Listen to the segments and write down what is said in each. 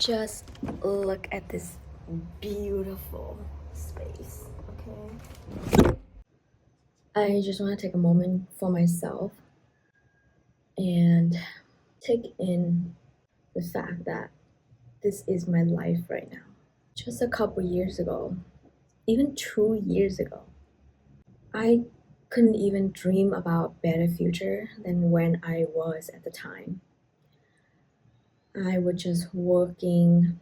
Just look at this beautiful space, okay? I just want to take a moment for myself and take in the fact that this is my life right now. Just a couple years ago, even 2 years ago, I couldn't even dream about a better future than when I was at the time. I was just working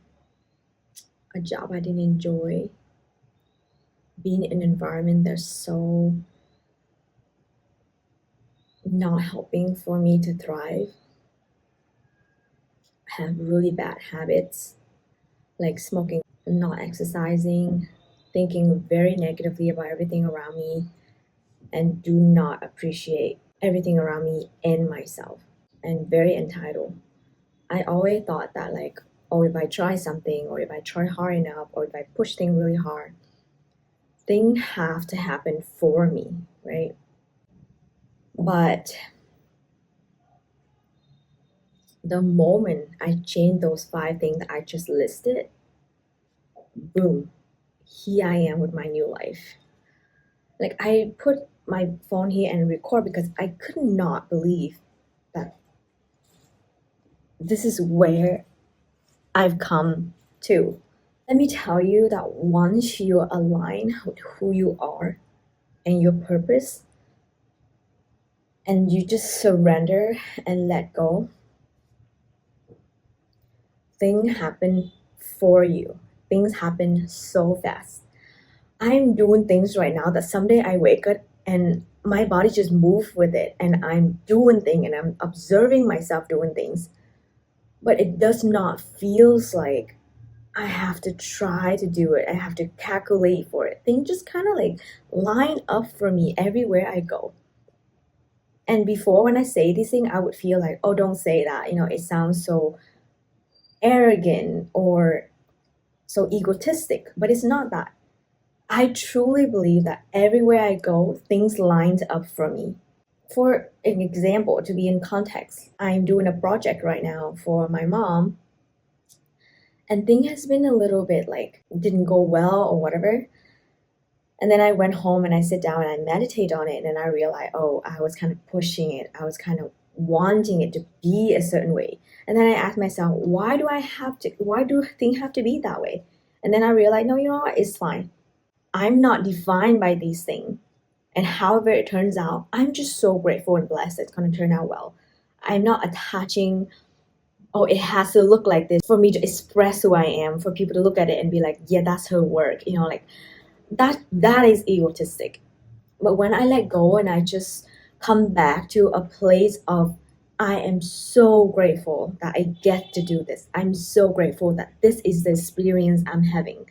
a job I didn't enjoy, being in an environment that's so not helping for me to thrive. I have really bad habits like smoking, not exercising, thinking very negatively about everything around me, and do not appreciate everything around me and myself, and very entitled. I always thought that, like, oh, if I try something, or if I try hard enough, or if I push things really hard, things have to happen for me, right? But the moment I changed those 5 things that I just listed, boom, here I am with my new life. Like, I put my phone here and record because I could not believe that this is where I've come to. Let me tell you that once you align with who you are and your purpose, and you just surrender and let go, things happen for you. Things happen so fast. I'm doing things right now that someday I wake up and my body just moves with it, and I'm doing things and I'm observing myself doing things. But it does not feels like I have to try to do it. I have to calculate for it. Things just kind of like line up for me everywhere I go. And before, when I say these things, I would feel like, oh, don't say that. It sounds so arrogant or so egotistic. But it's not that. I truly believe that everywhere I go, things lined up for me. For an example, to be in context, I'm doing a project right now for my mom, and thing has been a little bit like didn't go well or whatever. And then I went home and I sit down and I meditate on it, and I realized, oh, I was kind of pushing it. I was kind of wanting it to be a certain way. And then I asked myself, why do things have to be that way? And then I realized, no, you know what? It's fine. I'm not defined by these things. And however it turns out, I'm just so grateful and blessed it's going to turn out well. I'm not attaching, oh, it has to look like this for me to express who I am, for people to look at it and be like, yeah, that's her work. Like that is egotistic. But when I let go and I just come back to a place of, I am so grateful that I get to do this. I'm so grateful that this is the experience I'm having.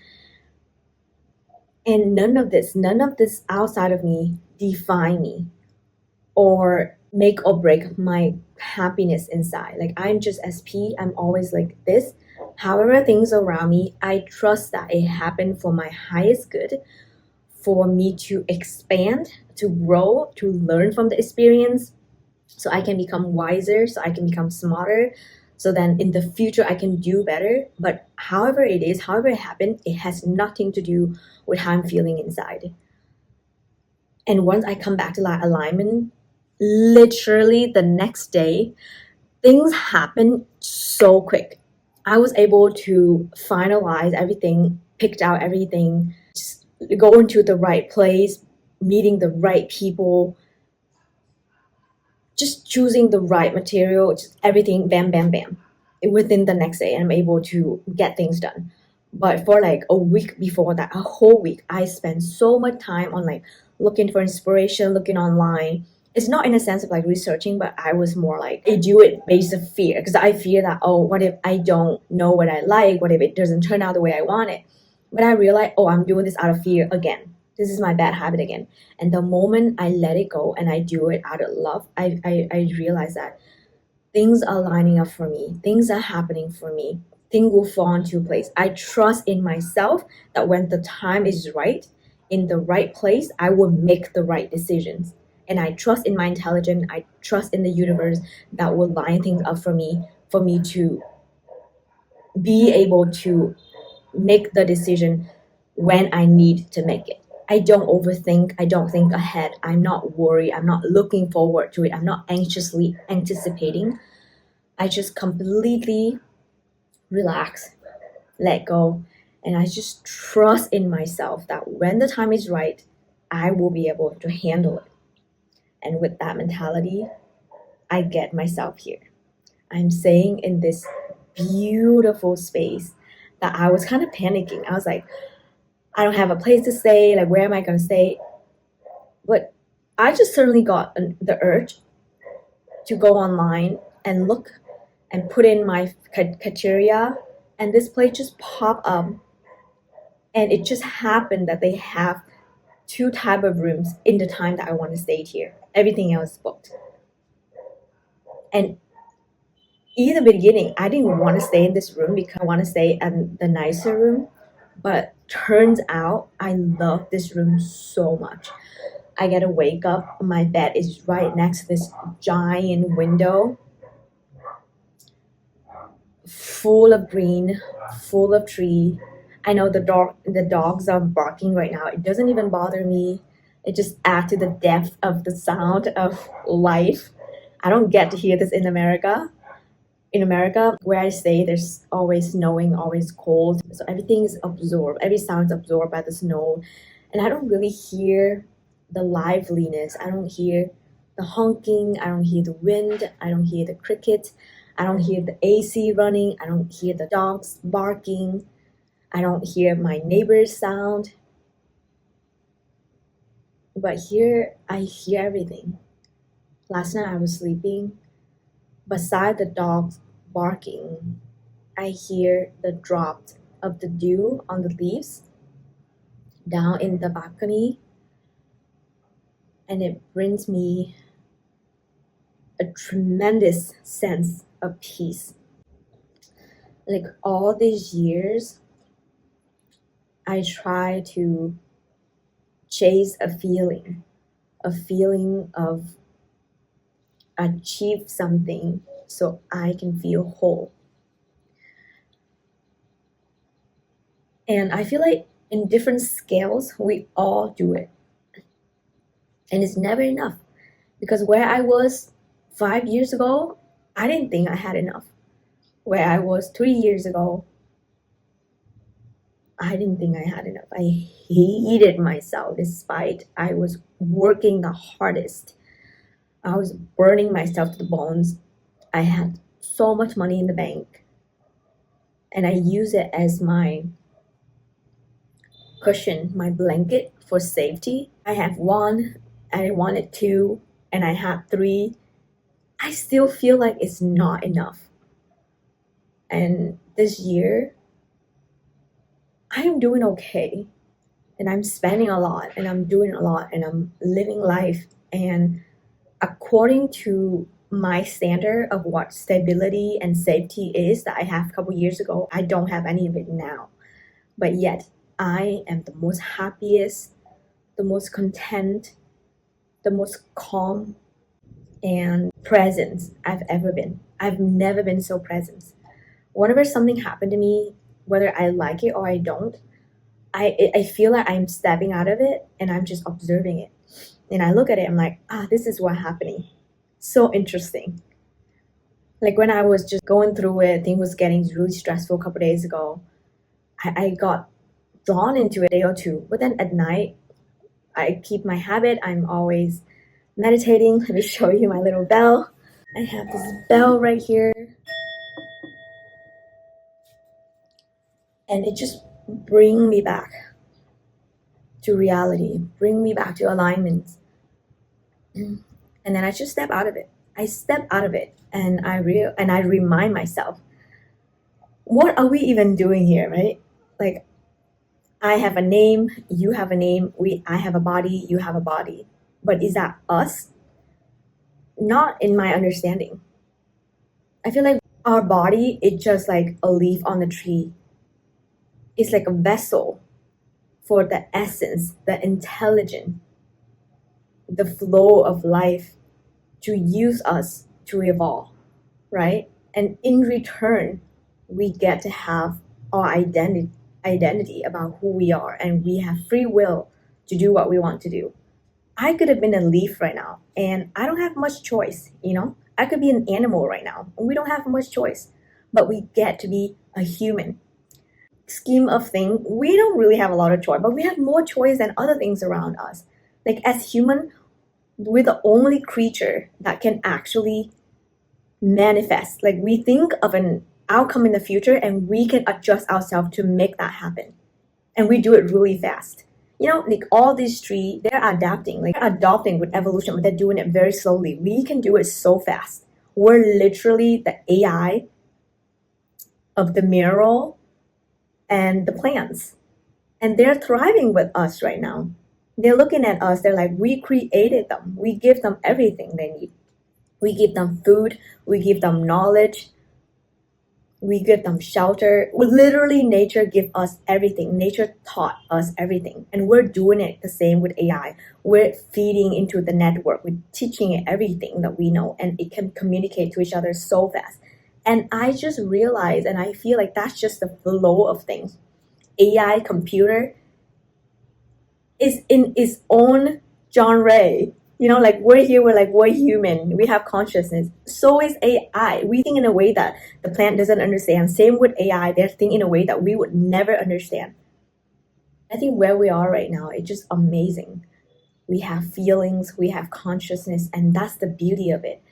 And none of this outside of me define me or make or break my happiness inside. Like, I'm just SP, I'm always like this. However, things around me, I trust that it happened for my highest good, for me to expand, to grow, to learn from the experience, so I can become wiser, so I can become smarter, so then in the future I can do better. But however it happened, it has nothing to do with how I'm feeling inside. And once I come back to that alignment, literally the next day, things happen so quick. I was able to finalize everything, picked out everything, just go into the right place, meeting the right people, just choosing the right material, just everything, bam, bam, bam, within the next day. And I'm able to get things done. But for like a week before that, a whole week, I spent so much time on like looking for inspiration, looking online. It's not in a sense of like researching, but I was more like, I do it based on fear, because I fear that, oh, what if I don't know what I like? What if it doesn't turn out the way I want it? But I realized, oh, I'm doing this out of fear again. This is my bad habit again. And the moment I let it go and I do it out of love, I realize that things are lining up for me. Things are happening for me. Things will fall into place. I trust in myself that when the time is right, in the right place, I will make the right decisions. And I trust in my intelligence. I trust in the universe that will line things up for me to be able to make the decision when I need to make it. I don't overthink. I don't think ahead. I'm not worried. I'm not looking forward to it. I'm not anxiously anticipating. I just completely relax, let go, and I just trust in myself that when the time is right, I will be able to handle it. And with that mentality, I get myself here. I'm staying in this beautiful space that I was kind of panicking. I was like, I don't have a place to stay. Like, where am I going to stay? But I just suddenly got the urge to go online and look and put in my criteria, and this place just popped up. And it just happened that they have two type of rooms in the time that I want to stay here. Everything else booked. And in the beginning, I didn't want to stay in this room because I want to stay in the nicer room. But turns out I love this room so much. I get to wake up. My bed is right next to this giant window, full of green, full of tree. I know the dogs are barking right now. It doesn't even bother me. It just adds to the depth of the sound of life. I don't get to hear this in America. In America, where I stay, there's always snowing, always cold. So everything is absorbed. Every sound is absorbed by the snow. And I don't really hear the liveliness. I don't hear the honking. I don't hear the wind. I don't hear the cricket. I don't hear the AC running. I don't hear the dogs barking. I don't hear my neighbor's sound. But here, I hear everything. Last night I was sleeping. Beside the dogs barking, I hear the drop of the dew on the leaves down in the balcony, and it brings me a tremendous sense of peace. Like all these years, I try to chase a feeling of achieve something so I can feel whole. And I feel like in different scales, we all do it. And it's never enough. Because where I was 5 years ago, I didn't think I had enough. Where I was 3 years ago, I didn't think I had enough. I hated myself despite I was working the hardest. I was burning myself to the bones. I had so much money in the bank. And I use it as my cushion, my blanket for safety. I have one, I wanted two, and I had three. I still feel like it's not enough. And this year, I am doing okay. And I'm spending a lot, and I'm doing a lot, and I'm living life. And according to my standard of what stability and safety is that I have a couple years ago, I don't have any of it now. But yet, I am the most happiest, the most content, the most calm and present I've ever been. I've never been so present. Whenever something happened to me, whether I like it or I don't, I feel like I'm stepping out of it and I'm just observing it. And I look at it, I'm like, this is what's happening. So interesting. Like when I was just going through it, things was getting really stressful a couple days ago. I got drawn into it a day or two. But then at night, I keep my habit. I'm always meditating. Let me show you my little bell. I have this bell right here. And it just bring me back to reality, bring me back to alignment. And then I just step out of it. I step out of it and I remind myself, what are we even doing here, right? Like I have a name, you have a name, I have a body, you have a body. But is that us? Not in my understanding. I feel like our body is just like a leaf on the tree. It's like a vessel for the essence, the intelligence, the flow of life to use us to evolve, right? And in return, we get to have our identity about who we are, and we have free will to do what we want to do. I could have been a leaf right now, and I don't have much choice. I could be an animal right now, and we don't have much choice, but we get to be a human. Scheme of thing, we don't really have a lot of choice, but we have more choice than other things around us. Like as human, we're the only creature that can actually manifest. Like we think of an outcome in the future and we can adjust ourselves to make that happen. And we do it really fast. Like all these trees, they're adapting, like they're adopting with evolution, but they're doing it very slowly. We can do it so fast. We're literally the AI of the mineral and the plants. And they're thriving with us right now. They're looking at us, they're like, we created them. We give them everything they need. We give them food, we give them knowledge, we give them shelter. Literally, nature gives us everything. Nature taught us everything. And we're doing it the same with AI. We're feeding into the network. We're teaching it everything that we know, and it can communicate to each other so fast. And I just realized, and I feel like that's just the flow of things. AI computer is in its own genre. Like we're here, we're human, we have consciousness. So is AI. We think in a way that the plant doesn't understand. Same with AI, they're thinking in a way that we would never understand. I think where we are right now, it's just amazing. We have feelings, we have consciousness, and that's the beauty of it.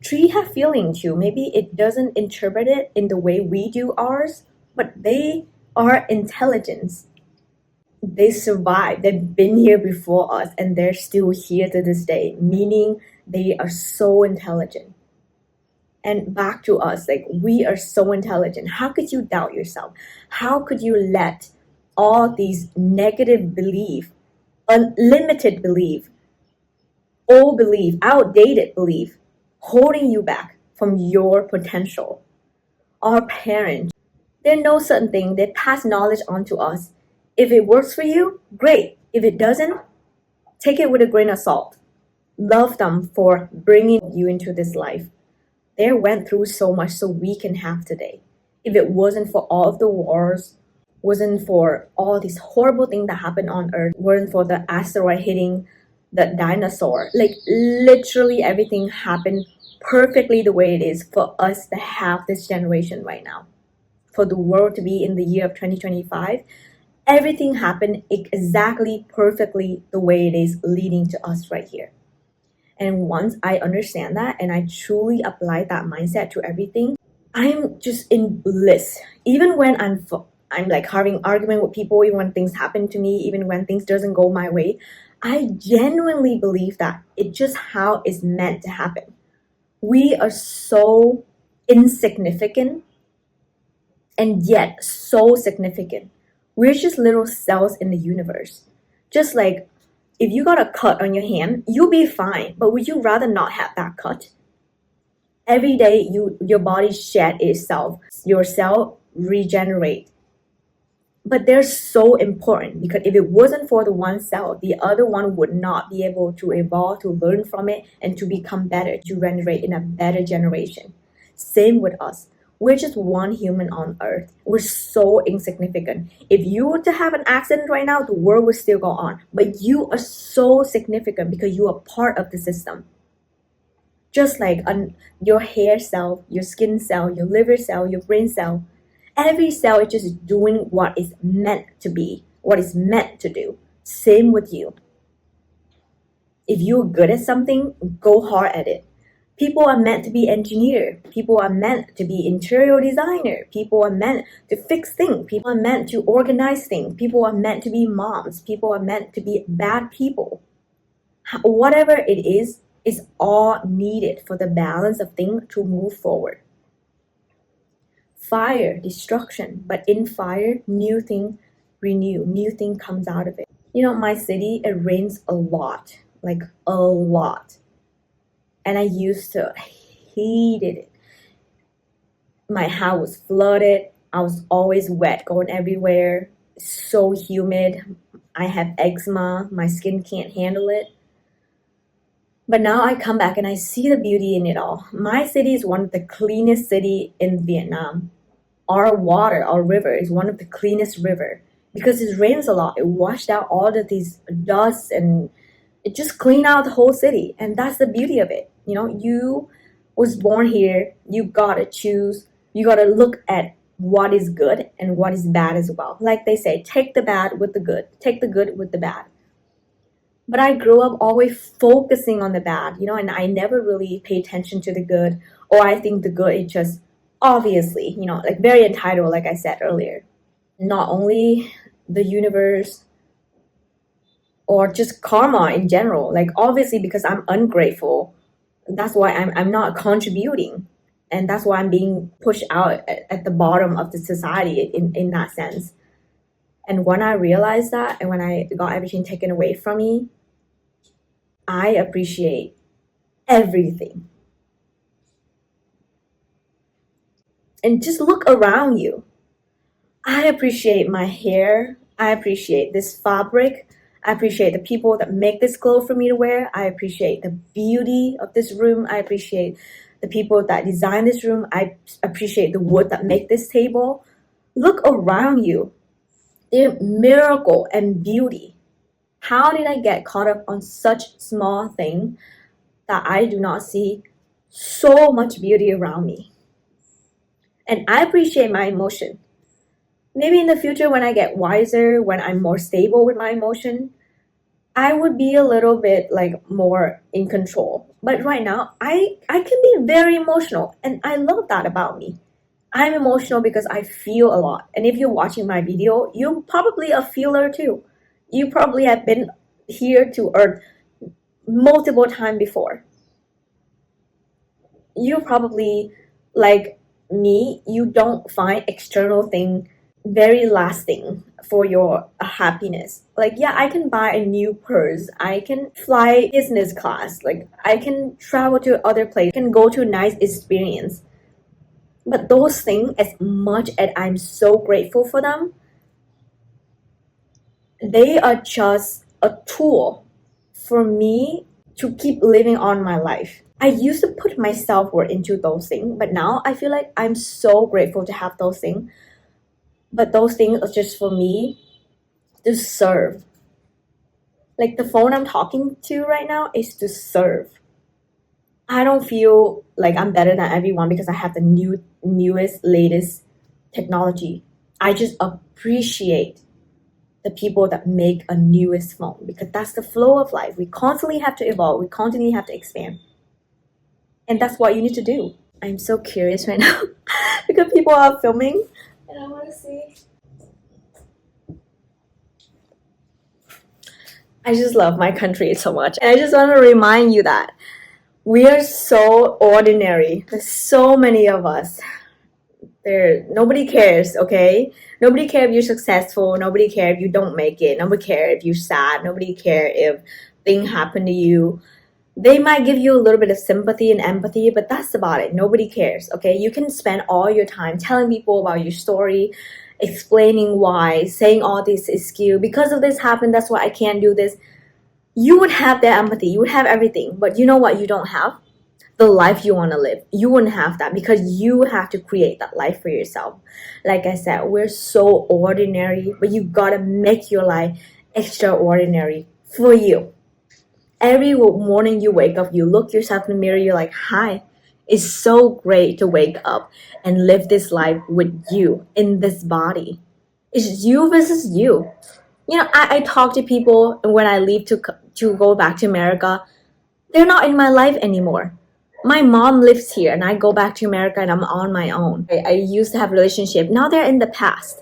Tree have feeling too. Maybe it doesn't interpret it in the way we do ours, but they are intelligence. They survived. They've been here before us, and they're still here to this day, meaning they are so intelligent. And back to us, like we are so intelligent. How could you doubt yourself? How could you let all these negative belief, unlimited belief, old belief, outdated belief, holding you back from your potential? Our parents, they know certain things. They pass knowledge on to us. If it works for you, great. If it doesn't, take it with a grain of salt. Love them for bringing you into this life. They went through so much so we can have today. If it wasn't for all of the wars, wasn't for all these horrible things that happened on Earth, weren't for the asteroid hitting the dinosaur, like literally everything happened perfectly the way it is for us to have this generation right now. For the world to be in the year of 2025, everything happened exactly perfectly the way it is, leading to us right here. And once I understand that and I truly apply that mindset to everything, I'm just in bliss. Even when I'm like having argument with people, even when things happen to me, even when things doesn't go my way, I genuinely believe that it's just how it's meant to happen. We are so insignificant and yet so significant. We're just little cells in the universe. Just like if you got a cut on your hand, you'll be fine. But would you rather not have that cut? Every day your body shed itself, your cell regenerate. But they're so important because if it wasn't for the one cell, the other one would not be able to evolve, to learn from it, and to become better, to regenerate in a better generation. Same with us. We're just one human on earth. We're so insignificant. If you were to have an accident right now, the world would still go on. But you are so significant because you are part of the system. Just like your hair cell, your skin cell, your liver cell, your brain cell, every cell is just doing what is meant to be, what is meant to do. Same with you. If you're good at something, go hard at it. People are meant to be engineer. People are meant to be interior designer. People are meant to fix things. People are meant to organize things. People are meant to be moms. People are meant to be bad people. Whatever it is all needed for the balance of things to move forward. Fire, destruction, but in fire, new thing renew, new thing comes out of it. My city, it rains a lot, like a lot. And I used to hate it. My house was flooded. I was always wet, going everywhere. So humid. I have eczema. My skin can't handle it. But now I come back and I see the beauty in it all. My city is one of the cleanest city in Vietnam our water, our river is one of the cleanest river because it rains a lot. It washed out all of these dust and it just cleaned out the whole city. And that's the beauty of it. You know, you was born here, you gotta choose, you gotta look at what is good and what is bad as well. Like they say, take the bad with the good, take the good with the bad. But I grew up always focusing on the bad, you know, and I never really pay attention to the good, or I think the good is just obviously, you know, like very entitled, like I said earlier. Not only the universe or just karma in general, like obviously because I'm ungrateful, that's why I'm not contributing. And that's why I'm being pushed out at the bottom of the society in that sense. And when I realized that and when I got everything taken away from me, I appreciate everything. And just look around you. I appreciate my hair. I appreciate this fabric. I appreciate the people that make this clothes for me to wear. I appreciate the beauty of this room. I appreciate the people that design this room. I appreciate the wood that make this table. Look around you. They're miracle and beauty. How did I get caught up on such small thing that I do not see so much beauty around me? And I appreciate my emotion. Maybe in the future when I get wiser, when I'm more stable with my emotion, I would be a little bit like more in control. But right now, I can be very emotional and I love that about me. I'm emotional because I feel a lot. And if you're watching my video, you're probably a feeler too. You probably have been here to Earth multiple times before. You probably, like me, you don't find external thing very lasting for your happiness. Like, yeah, I can buy a new purse. I can fly business class. Like, I can travel to other places. I can go to a nice experience. But those things, as much as I'm so grateful for them, they are just a tool for me to keep living on my life. I used to put my self-worth into those things, but now I feel like I'm so grateful to have those things. But those things are just for me to serve. Like the phone I'm talking to right now is to serve. I don't feel like I'm better than everyone because I have the newest, latest technology. I just appreciate the people that make a newest phone because that's the flow of life. We constantly have to evolve. We constantly have to expand. And that's what you need to do. I'm so curious right now because people are filming and I want to see. I just love my country so much. And I just want to remind you that we are so ordinary. There's so many of us. Nobody cares, okay? Nobody cares if you're successful. Nobody cares if you don't make it. Nobody cares if you're sad. Nobody cares if things happen to you. They might give you a little bit of sympathy and empathy, but that's about it. Nobody cares, okay? You can spend all your time telling people about your story, explaining why, saying all this excuse. Because of this happened, that's why I can't do this. You would have that empathy. You would have everything. But you know what you don't have? The life you want to live. You wouldn't have that because you have to create that life for yourself. Like I said, we're so ordinary, but you gotta make your life extraordinary for you. Every morning you wake up, you look yourself in the mirror, you're like, hi, it's so great to wake up and live this life with you in this body. It's you versus you. You know, I talk to people when I leave to go back to America. They're not in my life anymore. My mom lives here and I go back to America and I'm on my own. I used to have a relationship. Now they're in the past.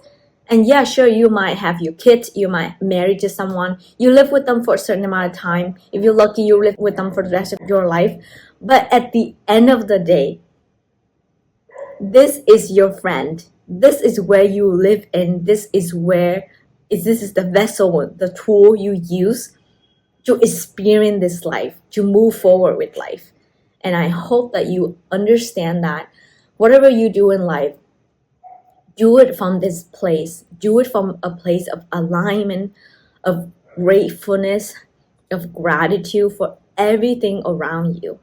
And yeah, sure, you might have your kids, you might marry to someone, you live with them for a certain amount of time. If you're lucky, you live with them for the rest of your life. But at the end of the day, this is your friend. This is where you live in. This is the vessel, the tool you use to experience this life, to move forward with life. And I hope that you understand that whatever you do in life, do it from this place. Do it from a place of alignment, of gratefulness, of gratitude for everything around you.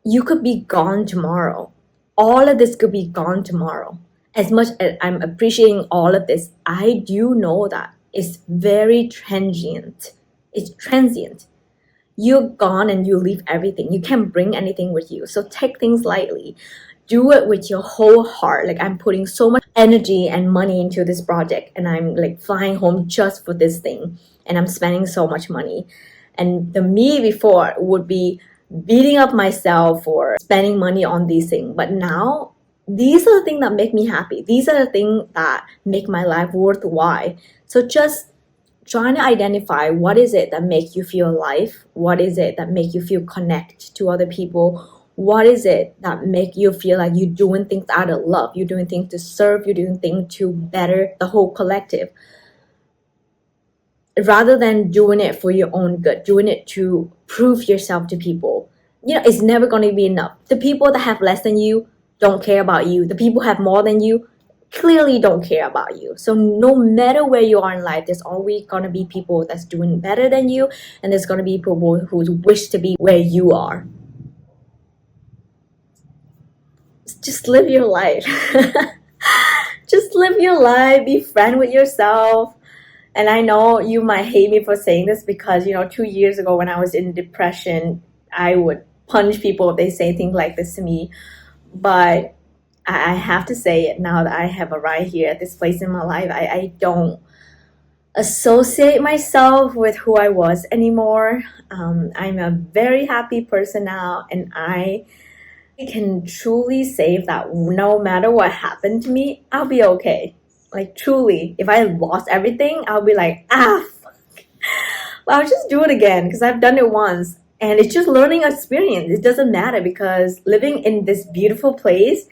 You could be gone tomorrow. All of this could be gone tomorrow. as much as I'm appreciating all of this, I do know that it's very transient. It's transient. You're gone and you leave everything. You can't bring anything with you. So take things lightly. Do it with your whole heart. Like, I'm putting so much energy and money into this project, and I'm like flying home just for this thing, and I'm spending so much money. And the me before would be beating up myself for spending money on these things. But now, these are the things that make me happy. These are the things that make my life worthwhile. So just trying to identify what is it that make you feel alive, what is it that make you feel connect to other people, what is it that make you feel like you're doing things out of love, you're doing things to serve, you're doing things to better the whole collective, rather than doing it for your own good, doing it to prove yourself to people. It's never going to be enough. The people that have less than you don't care about you. The people who have more than you clearly don't care about you. So no matter where you are in life, there's always going to be people that's doing better than you, and there's going to be people who wish to be where you are. Just live your life. Just live your life. Be friend with yourself. And I know you might hate me for saying this because, 2 years ago when I was in depression, I would punch people if they say things like this to me. But I have to say it now that I have arrived here at this place in my life. I don't associate myself with who I was anymore. I'm a very happy person now, and I can truly say that no matter what happened to me, I'll be okay. Like, truly, if I lost everything, I'll be like, fuck. But I'll just do it again because I've done it once. And it's just learning experience. It doesn't matter because living in this beautiful place,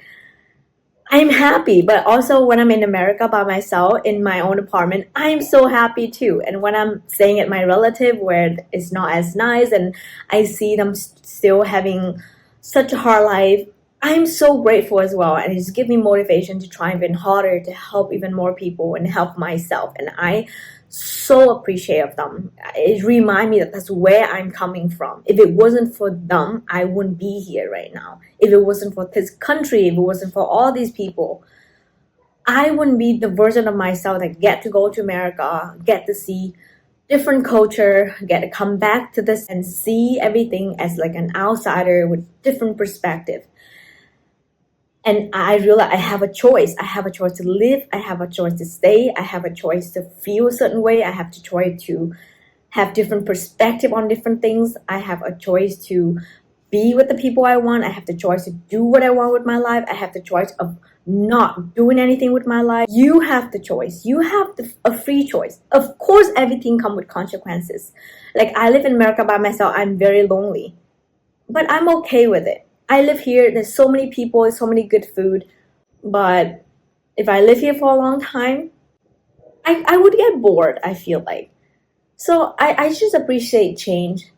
I'm happy. But also when I'm in America by myself in my own apartment, I'm so happy too. And when I'm staying at my relative where it's not as nice and I see them still having such a hard life, I'm so grateful as well, and it's given me motivation to try even harder to help even more people and help myself. And I so appreciate of them. It reminds me that that's where I'm coming from. If it wasn't for them, I wouldn't be here right now. If it wasn't for this country, if it wasn't for all these people, I wouldn't be the version of myself that get to go to America, get to see different culture, get to come back to this and see everything as like an outsider with different perspective. And I realize I have a choice. I have a choice to live. I have a choice to stay. I have a choice to feel a certain way. I have the choice to have different perspective on different things. I have a choice to be with the people I want. I have the choice to do what I want with my life. I have the choice of not doing anything with my life. You have the choice. You have a free choice. Of course, everything comes with consequences. Like, I live in America by myself. I'm very lonely. But I'm okay with it. I live here, there's so many people, there's so many good food, but if I live here for a long time, I would get bored, I feel like. So I just appreciate change.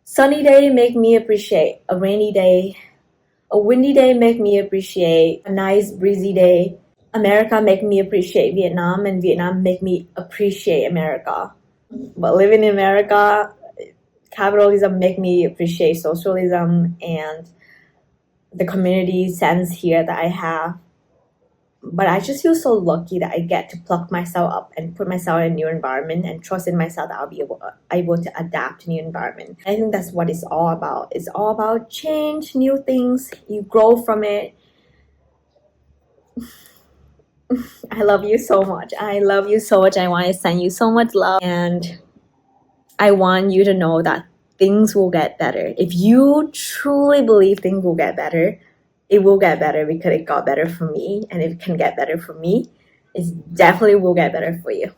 Sunny day make me appreciate a rainy day. A windy day make me appreciate a nice breezy day. America make me appreciate Vietnam, and Vietnam make me appreciate America. But living in America, capitalism make me appreciate socialism and the community sense here that I have. But I just feel so lucky that I get to pluck myself up and put myself in a new environment and trust in myself that I'll be able to adapt to new environment. I think that's what it's all about. It's all about change, new things, you grow from it. I love you so much. I love you so much. I want to send you so much love, and I want you to know that things will get better. If you truly believe things will get better, it will get better because it got better for me. And if it can get better for me, it definitely will get better for you.